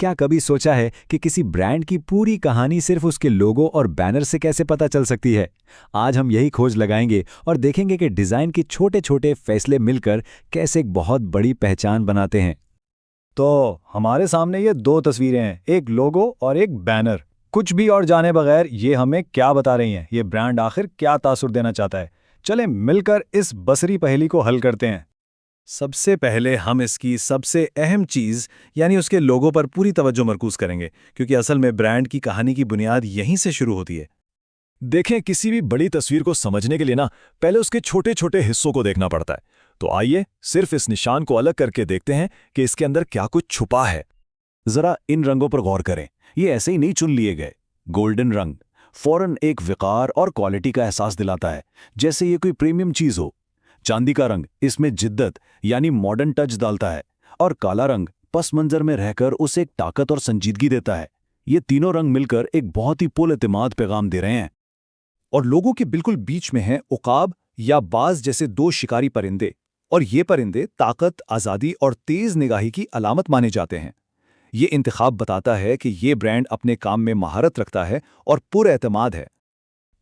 क्या कभी सोचा है कि किसी ब्रांड की पूरी कहानी सिर्फ उसके लोगो और बैनर से कैसे पता चल सकती है? आज हम यही खोज लगाएंगे और देखेंगे कि डिज़ाइन के छोटे-छोटे फैसले मिलकर कैसे एक बहुत बड़ी पहचान बनाते हैं। तो हमारे सामने ये दो तस्वीरें हैं, एक लोगो और एक बैनर। कुछ भी और जाने बगैर ये हमें क्या बता रही हैं? ये ब्रांड आखिर क्या तासुर देना चाहता है? चलें मिलकर इस बसरी पहेली को हल करते हैं। सबसे पहले हम इसकी सबसे अहम चीज़ यानी उसके लोगो पर पूरी तवज्जो मरकूज करेंगे, क्योंकि असल में ब्रांड की कहानी की बुनियाद यहीं से शुरू होती है। देखें, किसी भी बड़ी तस्वीर को समझने के लिए ना पहले उसके छोटे छोटे हिस्सों को देखना पड़ता है। तो आइए सिर्फ इस निशान को अलग करके देखते हैं कि इसके अंदर क्या कुछ छुपा है। जरा इन रंगों पर गौर करें, ये ऐसे ही नहीं चुन लिए गए। गोल्डन रंग फौरन एक विकार और क्वालिटी का एहसास दिलाता है, जैसे ये कोई प्रीमियम चीज हो। चांदी का रंग इसमें जिद्दत यानी मॉडर्न टच डालता है, और काला रंग पस मंजर में रहकर उसे एक ताकत और संजीदगी देता है। ये तीनों रंग मिलकर एक बहुत ही पुरएतिमाद पैगाम दे रहे हैं। और लोगों के बिल्कुल बीच में हैं उकाब या बाज जैसे दो शिकारी परिंदे, और ये परिंदे ताकत, आज़ादी और तेज निगाही की अलामत माने जाते हैं। ये इंतखाब बताता है कि ये ब्रांड अपने काम में महारत रखता है और पुरएतमाद है।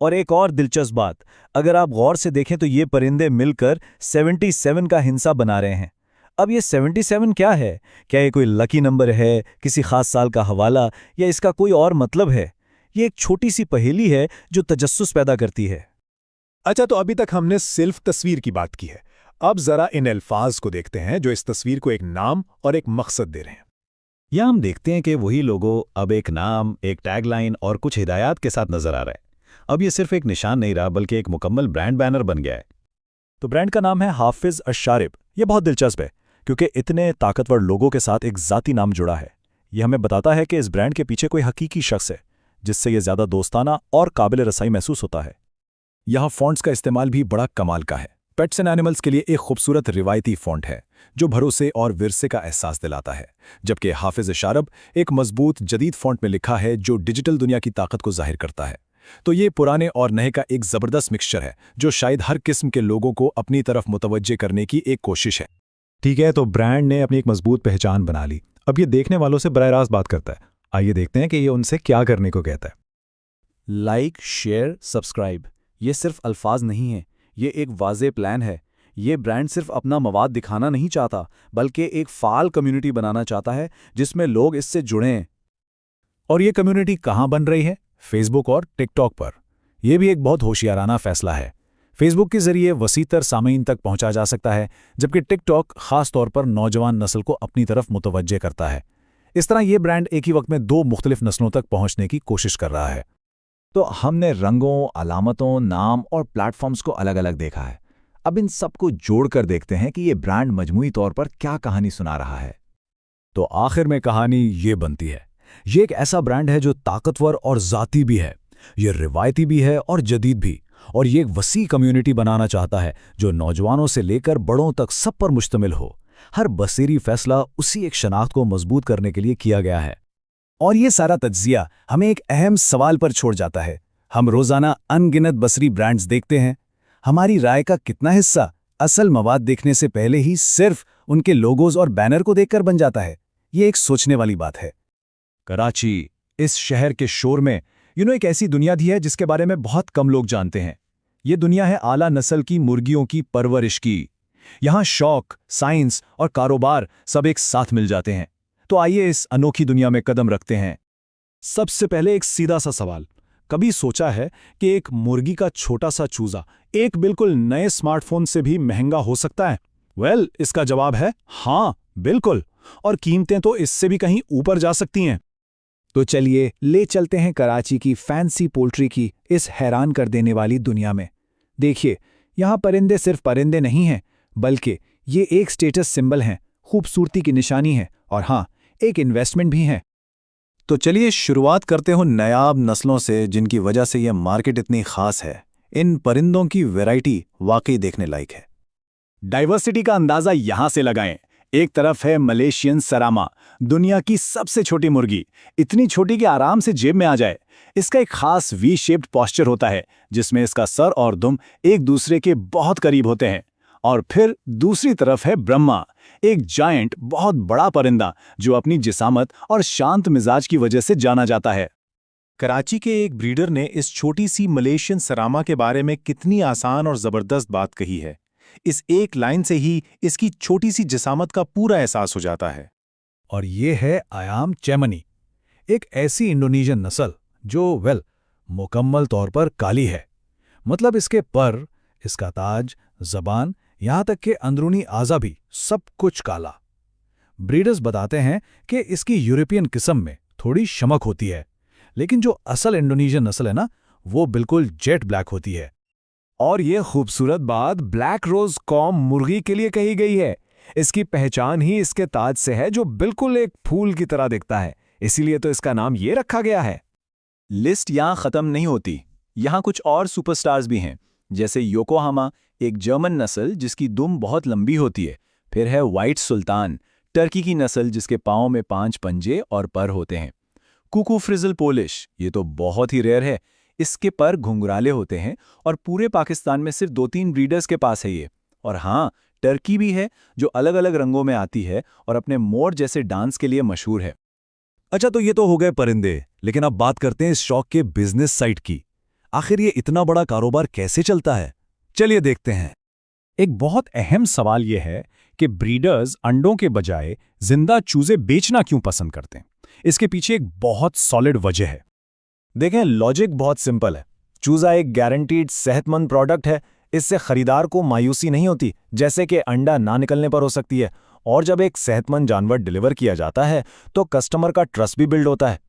और एक और दिलचस्प बात, अगर आप गौर से देखें तो ये परिंदे मिलकर 77 का हिंसा बना रहे हैं। अब ये 77 क्या है? क्या ये कोई लकी नंबर है, किसी खास साल का हवाला, या इसका कोई और मतलब है? ये एक छोटी सी पहेली है जो तजस्सुस पैदा करती है। अच्छा, तो अभी तक हमने सिर्फ तस्वीर की बात की है। अब जरा इन अल्फाज को देखते हैं जो इस तस्वीर को एक नाम और एक मकसद दे रहे हैं। यहां हम देखते हैं कि वही लोगो अब एक नाम, एक टैगलाइन और कुछ हिदायत के साथ नजर आ रहा है। अब ये सिर्फ एक निशान नहीं रहा, बल्कि एक मुकम्मल ब्रांड बैनर बन गया है। तो ब्रांड का नाम है हाफिज अश-शारिब। ये बहुत दिलचस्प है क्योंकि इतने ताकतवर लोगों के साथ एक ज़ाती नाम जुड़ा है। यह हमें बताता है कि इस ब्रांड के पीछे कोई हकीकी शख्स है, जिससे ये ज़्यादा दोस्ताना और काबिल रसाई महसूस होता है। यहाँ फॉन्ट्स का इस्तेमाल भी बड़ा कमाल का है। पेट्स एंड एनिमल्स के लिए एक खूबसूरत रिवायती फॉन्ट है जो भरोसे और विरसे का एहसास दिलाता है, जबकि हाफिज अश-शारिब एक मजबूत जदीद फॉन्ट में लिखा है जो डिजिटल दुनिया की ताकत को जाहिर करता है। तो ये पुराने और नए का एक ज़बरदस्त मिक्सचर है जो शायद हर किस्म के लोगों को अपनी तरफ मुतवज्जे करने की एक कोशिश है। ठीक है, तो ब्रांड ने अपनी एक मजबूत पहचान बना ली। अब ये देखने वालों से बराह रास्त बात करता है। आइए देखते हैं कि ये उनसे क्या करने को कहता है। लाइक, शेयर, सब्सक्राइब, ये सिर्फ अल्फाज नहीं है, ये एक वाज़ेह प्लान है। ये ब्रांड सिर्फ अपना मवाद दिखाना नहीं चाहता, बल्कि एक फ़ाल कम्युनिटी बनाना चाहता है जिसमें लोग इससे जुड़ें। और ये कम्युनिटी कहाँ बन रही है? फेसबुक और टिकटॉक पर। यह भी एक बहुत होशियाराना फैसला है। फेसबुक के जरिए वसीतर सामीन तक पहुंचा जा सकता है, जबकि टिकटॉक खास तौर पर नौजवान नस्ल को अपनी तरफ मुतवज्जे करता है। इस तरह यह ब्रांड एक ही वक्त में दो मुख्तलिफ नस्लों तक पहुंचने की कोशिश कर रहा है। तो हमने रंगों, अलामतों, नाम और प्लेटफॉर्म्स को अलग अलग देखा है। अब इन सबको जोड़कर देखते हैं कि ये ब्रांड मजमूई तौर पर क्या कहानी सुना रहा है। तो आखिर में कहानी ये बनती है, ये एक ऐसा ब्रांड है जो ताकतवर और ज़ाती भी है, ये रिवायती भी है और जदीद भी, और ये एक वसी कम्युनिटी बनाना चाहता है जो नौजवानों से लेकर बड़ों तक सब पर मुश्तमिल हो। हर बसीरी फैसला उसी एक शनाख्त को मजबूत करने के लिए किया गया है। और ये सारा तज्जिया हमें एक अहम सवाल पर छोड़ जाता है। हम रोज़ाना अनगिनत बसरी ब्रांड्स देखते हैं। हमारी राय का कितना हिस्सा असल मवाद देखने से पहले ही सिर्फ उनके लोगोज और बैनर को देखकर बन जाता है? ये एक सोचने वाली बात है। कराची, इस शहर के शोर में एक ऐसी दुनिया दी है जिसके बारे में बहुत कम लोग जानते हैं। ये दुनिया है आला नस्ल की मुर्गियों की परवरिश की। यहाँ शौक, साइंस और कारोबार सब एक साथ मिल जाते हैं। तो आइए इस अनोखी दुनिया में कदम रखते हैं। सबसे पहले एक सीधा सा सवाल, कभी सोचा है कि एक मुर्गी का छोटा सा चूजा एक बिल्कुल नए स्मार्टफोन से भी महंगा हो सकता है? इसका जवाब है हाँ, बिल्कुल, और कीमतें तो इससे भी कहीं ऊपर जा सकती हैं। तो चलिए ले चलते हैं कराची की फैंसी पोल्ट्री की इस हैरान कर देने वाली दुनिया में। देखिए, यहाँ परिंदे सिर्फ परिंदे नहीं हैं, बल्कि ये एक स्टेटस सिंबल हैं, खूबसूरती की निशानी है, और हाँ, एक इन्वेस्टमेंट भी है। तो चलिए शुरुआत करते हो नायाब नस्लों से जिनकी वजह से यह मार्केट इतनी खास है। इन परिंदों की वैरायटी वाकई देखने लायक है। डाइवर्सिटी का अंदाजा यहां से लगाएं। एक तरफ है मलेशियन सरामा, दुनिया की सबसे छोटी मुर्गी, इतनी छोटी कि आराम से जेब में आ जाए। इसका एक खास वी शेप्ड पॉस्चर होता है जिसमें इसका सर और दुम एक दूसरे के बहुत करीब होते हैं। और फिर दूसरी तरफ है ब्रह्मा, एक जायंट बहुत बड़ा परिंदा जो अपनी जिसामत और शांत मिजाज की वजह से जाना जाता है। कराची के एक ब्रीडर ने इस छोटी सी मलेशियन सरामा के बारे में कितनी आसान और जबरदस्त बात कही है। इस एक लाइन से ही इसकी छोटी सी जिसामत का पूरा एहसास हो जाता है। और ये है आयाम चेमनी, एक ऐसी इंडोनेशियन नस्ल जो मुकम्मल तौर पर काली है। मतलब इसके पर, इसका ताज, जबान, यहां तक कि अंदरूनी आज़ा भी सब कुछ काला। ब्रीडर्स बताते हैं कि इसकी यूरोपियन किस्म में थोड़ी चमक होती है, लेकिन जो असल इंडोनेशियन नस्ल है ना, वो बिल्कुल जेट ब्लैक होती है। और ये खूबसूरत बात ब्लैक रोज कॉम मुर्गी के लिए कही गई है। इसकी पहचान ही इसके ताज से है जो बिल्कुल एक फूल की तरह दिखता है, इसीलिए तो इसका नाम ये रखा गया है। लिस्ट यहाँ खत्म नहीं होती। यहाँ कुछ और सुपरस्टार्स भी हैं, जैसे योकोहामा, एक जर्मन नस्ल जिसकी दुम बहुत लंबी होती है। फिर है व्हाइट सुल्तान, टर्की की नस्ल जिसके पाँव में 5 पंजे और पर होते हैं। कुकू फ्रिजल पोलिश, ये तो बहुत ही रेयर है, इसके पर घुंघराले होते हैं और पूरे पाकिस्तान में सिर्फ 2-3 ब्रीडर्स के पास है ये। और हाँ, टर्की भी है जो अलग अलग रंगों में आती है और अपने मोर जैसे डांस के लिए मशहूर है। अच्छा, तो ये तो हो गए परिंदे, लेकिन अब बात करते हैं इस शौक के बिजनेस साइड की। आखिर ये इतना बड़ा कारोबार कैसे चलता है? चलिए देखते हैं। एक बहुत अहम सवाल यह है कि ब्रीडर्स अंडों के बजाय जिंदा चूजे बेचना क्यों पसंद करते हैं। इसके पीछे एक बहुत सॉलिड वजह है। देखें, लॉजिक बहुत सिंपल है। चूजा एक गारंटीड सेहतमंद प्रोडक्ट है, इससे खरीदार को मायूसी नहीं होती, जैसे कि अंडा ना निकलने पर हो सकती है। और जब एक सेहतमंद जानवर डिलीवर किया जाता है तो कस्टमर का ट्रस्ट भी बिल्ड होता है।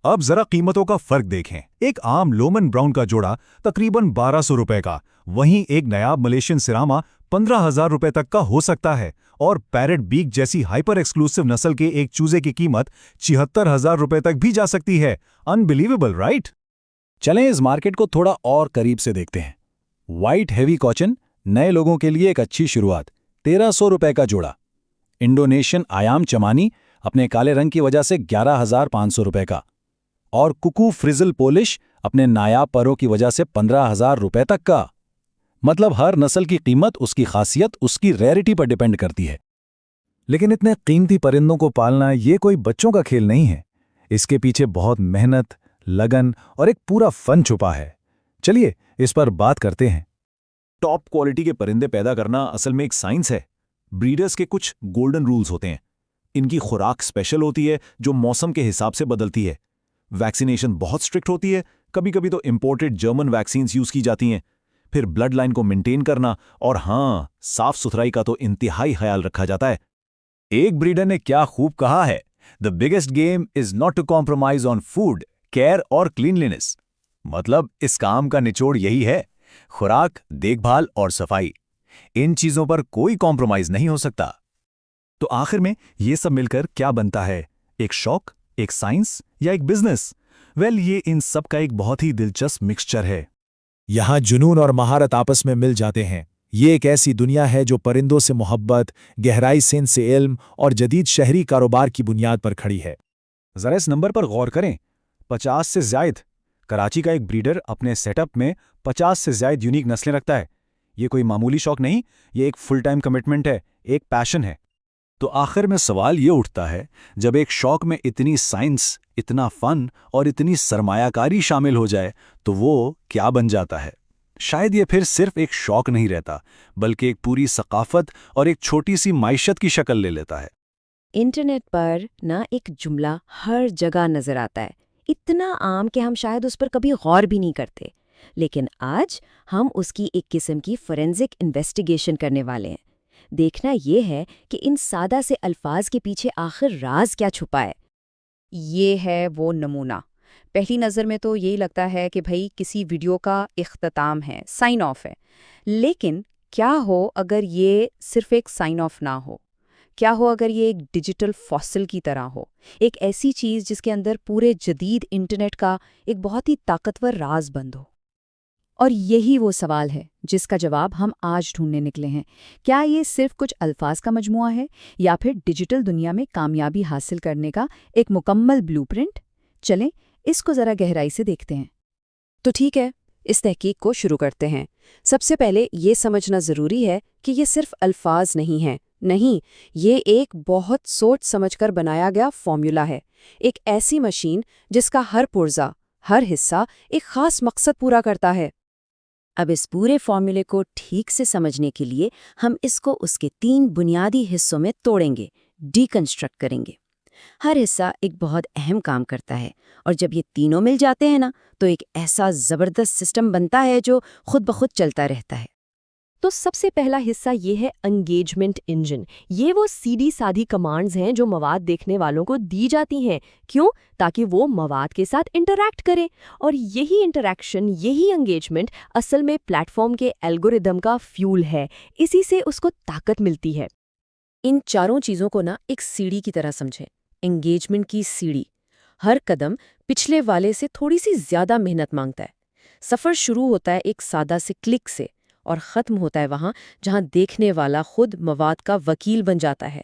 अब जरा कीमतों का फर्क देखें। एक आम लोमन ब्राउन का जोड़ा तकरीबन 1200 रुपए का, वहीं एक नायाब मलेशियन सिरामा 15,000 रुपए तक का हो सकता है। और पैरेट बीक जैसी हाइपर एक्सक्लूसिव नस्ल के एक चूजे की कीमत 76,000 रुपए तक भी जा सकती है। Unbelievable, right? चलें इस मार्केट को थोड़ा और करीब से देखते हैं। व्हाइट हेवी कॉचन नए लोगों के लिए एक अच्छी शुरुआत, 1300 रुपए का जोड़ा। इंडोनेशियन आयाम चमानी अपने काले रंग की वजह से 11,500 रुपए का। और कुकू फ्रिजल पोलिश अपने नायाब परों की वजह से 15,000 रुपए तक का। मतलब हर नस्ल की कीमत उसकी खासियत, उसकी रेयरिटी पर डिपेंड करती है। लेकिन इतने कीमती परिंदों को पालना ये कोई बच्चों का खेल नहीं है। इसके पीछे बहुत मेहनत, लगन और एक पूरा फन छुपा है। चलिए इस पर बात करते हैं। टॉप क्वालिटी के परिंदे पैदा करना असल में एक साइंस है। ब्रीडर्स के कुछ गोल्डन रूल्स होते हैं। इनकी खुराक स्पेशल होती है जो मौसम के हिसाब से बदलती है। वैक्सीनेशन बहुत स्ट्रिक्ट होती है, कभी कभी तो इंपोर्टेड जर्मन वैक्सीन्स यूज की जाती हैं। फिर ब्लड लाइन को मेंटेन करना और हाँ, साफ सुथराई का तो इंतहाई ख्याल रखा जाता है। एक ब्रीडर ने क्या खूब कहा है, the biggest game is not to compromise on food, care और क्लीनलीनेस। मतलब इस काम का निचोड़ यही है, खुराक, देखभाल और सफाई, इन चीजों पर कोई कॉम्प्रोमाइज नहीं हो सकता। तो आखिर में ये सब मिलकर क्या बनता है? एक शौक, एक साइंस या एक बिजनेस? ये इन सब का एक बहुत ही दिलचस्प मिक्सचर है। यहाँ जुनून और महारत आपस में मिल जाते हैं। ये एक ऐसी दुनिया है जो परिंदों से मोहब्बत, गहराई से इल्म और जदीद शहरी कारोबार की बुनियाद पर खड़ी है। जरा इस नंबर पर गौर करें, 50 से ज्यादा। कराची का एक ब्रीडर अपने सेटअप में 50 से ज्यादा यूनिक नस्लें रखता है। ये कोई मामूली शौक नहीं, ये एक फुल टाइम कमिटमेंट है, एक पैशन है। तो आखिर में सवाल ये उठता है, जब एक शौक में इतनी साइंस, इतना फन और इतनी सरमायाकारी शामिल हो जाए तो वो क्या बन जाता है? शायद ये फिर सिर्फ एक शौक नहीं रहता, बल्कि एक पूरी सकाफत और एक छोटी सी माइशत की शक्ल ले लेता है। इंटरनेट पर ना एक जुमला हर जगह नजर आता है, इतना आम कि हम शायद उस पर कभी गौर भी नहीं करते। लेकिन आज हम उसकी एक किस्म की फोरेंसिक इन्वेस्टिगेशन करने वाले हैं। देखना यह है कि इन सादा से अल्फाज के पीछे आखिर राज क्या छुपा है। ये है वो नमूना। पहली नज़र में तो यही लगता है कि भाई किसी वीडियो का इख्तिताम है, साइन ऑफ है। लेकिन क्या हो अगर ये सिर्फ एक साइन ऑफ ना हो? क्या हो अगर ये एक डिजिटल फॉसिल की तरह हो, एक ऐसी चीज़ जिसके अंदर पूरे जदीद इंटरनेट का एक बहुत ही ताकतवर राज बंद हो? और यही वो सवाल है जिसका जवाब हम आज ढूंढने निकले हैं। क्या ये सिर्फ कुछ अल्फाज का मजमुआ है या फिर डिजिटल दुनिया में कामयाबी हासिल करने का एक मुकम्मल ब्लूप्रिंट? चलें इसको ज़रा गहराई से देखते हैं। तो ठीक है, इस तहकीक को शुरू करते हैं। सबसे पहले ये समझना ज़रूरी है कि ये सिर्फ अल्फाज नहीं हैं। नहीं, ये एक बहुत सोच समझकर बनाया गया फॉर्मूला है। एक ऐसी मशीन जिसका हर पुर्जा, हर हिस्सा एक खास मकसद पूरा करता है। अब इस पूरे फॉर्मूले को ठीक से समझने के लिए हम इसको उसके 3 बुनियादी हिस्सों में तोड़ेंगे, डीकंस्ट्रक्ट करेंगे। हर हिस्सा एक बहुत अहम काम करता है और जब ये तीनों मिल जाते हैं ना, तो एक ऐसा ज़बरदस्त सिस्टम बनता है जो खुद ब खुद चलता रहता है। तो सबसे पहला हिस्सा ये है एंगेजमेंट इंजन। ये वो सीधी साधी कमांड्स हैं जो मवाद देखने वालों को दी जाती हैं। क्यों? ताकि वो मवाद के साथ इंटरैक्ट करें। और यही इंटरैक्शन, यही एंगेजमेंट असल में प्लेटफॉर्म के एल्गोरिदम का फ्यूल है। इसी से उसको ताकत मिलती है। इन चारों चीज़ों को ना एक सीढ़ी की तरह समझें। एंगेजमेंट की सीढ़ी। हर कदम पिछले वाले से थोड़ी सी ज़्यादा मेहनत मांगता है। सफ़र शुरू होता है एक सादा से क्लिक से और ख़त्म होता है वहाँ जहाँ देखने वाला खुद मवाद का वकील बन जाता है।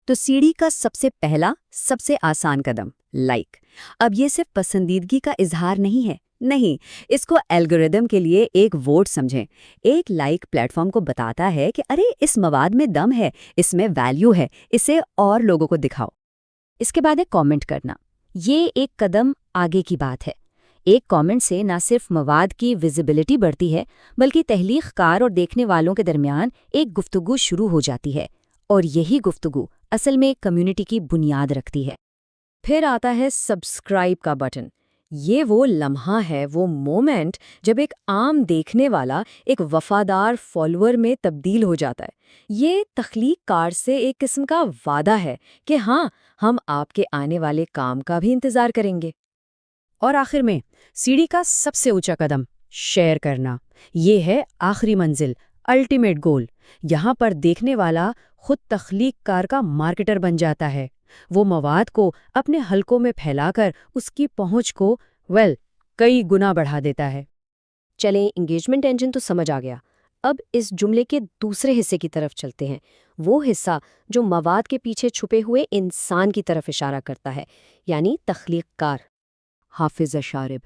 तो सीढ़ी का सबसे पहला, सबसे आसान कदम, लाइक। अब ये सिर्फ पसंदीदगी का इजहार नहीं है। नहीं, इसको एल्गोरिदम के लिए एक वोट समझें। एक लाइक प्लेटफॉर्म को बताता है कि अरे इस मवाद में दम है, इसमें वैल्यू है, इसे और लोगों को दिखाओ। इसके बाद है कमेंट करना। ये एक कदम आगे की बात है। एक कमेंट से ना सिर्फ मवाद की विजिबिलिटी बढ़ती है, बल्कि तहलीक़कार और देखने वालों के दरमियान एक गुफ्तगू शुरू हो जाती है। और यही गुफ्तगू असल में कम्युनिटी की बुनियाद रखती है। फिर आता है सब्सक्राइब का बटन। ये वो लम्हा है, वो मोमेंट जब एक आम देखने वाला एक वफादार फॉलोअर में तब्दील हो जाता है। ये तख्लीक़कार से एक किस्म का वादा है कि हाँ, हम आपके आने वाले काम का भी इंतज़ार करेंगे। और आखिर में सीढ़ी का सबसे ऊंचा कदम, शेयर करना। ये है आखिरी मंजिल, अल्टीमेट गोल। यहाँ पर देखने वाला खुद तख्लीक़कार का मार्केटर बन जाता है। वो मवाद को अपने हलकों में फैलाकर उसकी पहुंच को कई गुना बढ़ा देता है। चलें, एंगेजमेंट इंजन तो समझ आ गया। अब इस जुमले के दूसरे हिस्से की तरफ चलते हैं। वो हिस्सा जो मवाद के पीछे छुपे हुए इंसान की तरफ इशारा करता है, यानी तख्लीक़कार। हाफिज़ अशारिब।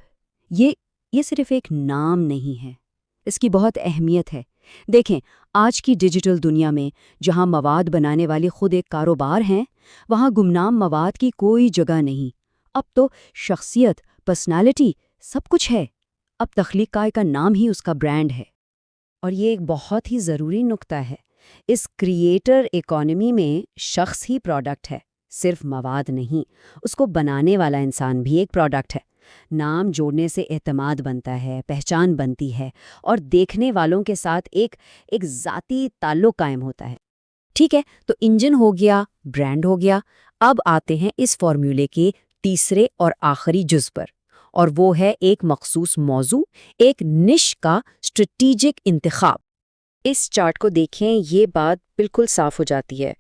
ये सिर्फ एक नाम नहीं है, इसकी बहुत अहमियत है। देखें, आज की डिजिटल दुनिया में जहां मवाद बनाने वाले खुद एक कारोबार हैं, वहां गुमनाम मवाद की कोई जगह नहीं। अब तो शख्सियत, पर्सनालिटी सब कुछ है। अब तख्लीक़कार का नाम ही उसका ब्रांड है। और ये एक बहुत ही ज़रूरी नुक्ता है। इस क्रिएटर इकोनॉमी में शख्स ही प्रोडक्ट है, सिर्फ मवाद नहीं। उसको बनाने वाला इंसान भी एक प्रोडक्ट है। नाम जोड़ने से एतमाद बनता है, पहचान बनती है और देखने वालों के साथ एक ज़ाती ताल्लुक कायम होता है। ठीक है, तो इंजन हो गया, ब्रांड हो गया। अब आते हैं इस फॉर्मूले के तीसरे और आखिरी जुज़ पर, और वो है एक मखसूस मौजू, एक निश का स्ट्रेटेजिक इंतखाब। इस चार्ट को देखें, ये बात बिल्कुल साफ हो जाती है।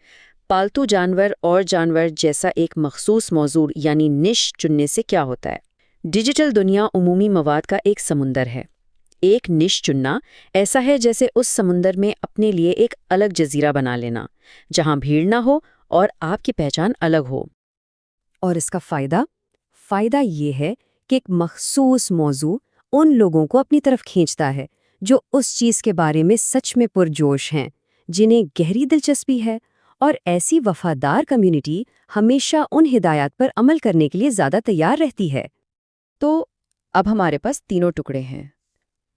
पालतू जानवर और जानवर जैसा एक मखसूस मौजू यानी निश चुनने से क्या होता है? डिजिटल दुनिया उमूमी मवाद का एक समुंदर है। एक निश चुनना ऐसा है जैसे उस समुंदर में अपने लिए एक अलग जजीरा बना लेना, जहां भीड़ ना हो और आपकी पहचान अलग हो। और इसका फ़ायदा ये है कि एक मखसूस मौजू उन लोगों को अपनी तरफ खींचता है जो उस चीज़ के बारे में सच में पुरजोश हैं, जिन्हें गहरी दिलचस्पी है। और ऐसी वफादार कम्युनिटी हमेशा उन हिदायत पर अमल करने के लिए ज़्यादा तैयार रहती है। तो अब हमारे पास तीनों टुकड़े हैं,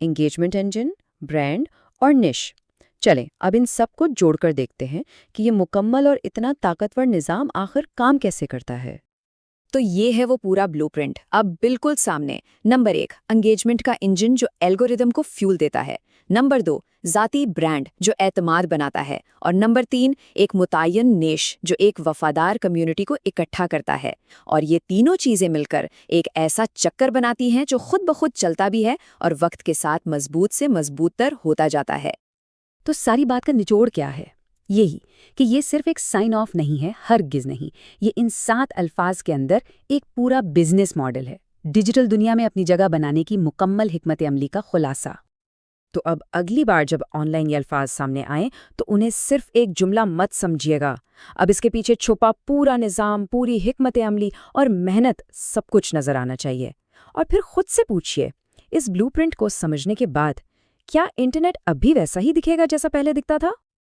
एंगेजमेंट इंजन, ब्रांड और निश। चलें, अब इन सब को जोड़कर देखते हैं कि ये मुकम्मल और इतना ताकतवर निज़ाम आखिर काम कैसे करता है। तो ये है वो पूरा ब्लूप्रिंट, अब बिल्कुल सामने। नंबर 1, एंगेजमेंट का इंजन जो एल्गोरिदम को फ्यूल देता है। नंबर 2, ज़ाती ब्रांड जो एतमाद बनाता है। और नंबर 3, एक मुतय्यन निश जो एक वफादार कम्युनिटी को इकट्ठा करता है। और ये तीनों चीज़ें मिलकर एक ऐसा चक्कर बनाती हैं जो खुद ब खुद चलता भी है और वक्त के साथ मजबूत से मजबूतर होता जाता है। तो सारी बात का निचोड़ क्या है? यही कि ये सिर्फ एक साइन ऑफ नहीं है, हरगिज़ नहीं। ये इन 7 अल्फाज के अंदर एक पूरा बिजनेस मॉडल है, डिजिटल दुनिया में अपनी जगह बनाने की मुकम्मल हिकमत अमली का खुलासा। तो अब अगली बार जब ऑनलाइन ये अल्फाज सामने आएं तो उन्हें सिर्फ एक जुमला मत समझिएगा। अब इसके पीछे छुपा पूरा निज़ाम, पूरी हिकमत अमली और मेहनत सब कुछ नज़र आना चाहिए। और फिर खुद से पूछिए, इस ब्लूप्रिंट को समझने के बाद क्या इंटरनेट अब भी वैसा ही दिखेगा जैसा पहले दिखता था?